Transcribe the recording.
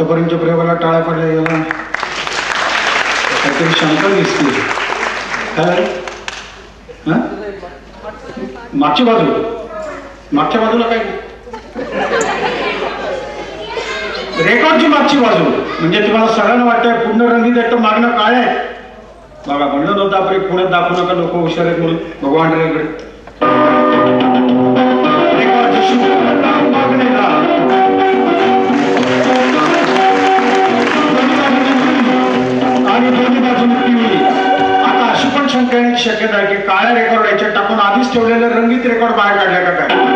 आतापर्यंतच्या प्रयोगाला टाळ्या पडल्या गेला काहीतरी शंका दिसते. मागची बाजू, मागच्या बाजूला काय रेकॉर्डची मागची बाजू म्हणजे तुम्हाला सगळ्यांना वाटतंय पूर्ण रंगीत आहे तर मागणं काय आहे. बघा म्हणलं नव्हतं आपण पुण्यात दाखवू नका लोक हुशार आहेत म्हणून भगवान रेकडे आणि दोन्ही बाजूने टीव्ही. आता अशी पण शंका येण्याची शक्यता आहे की काळ्या रेकॉर्ड याच्यात टाकून आधीच ठेवलेले रंगीत रेकॉर्ड बाहेर काढले का काय.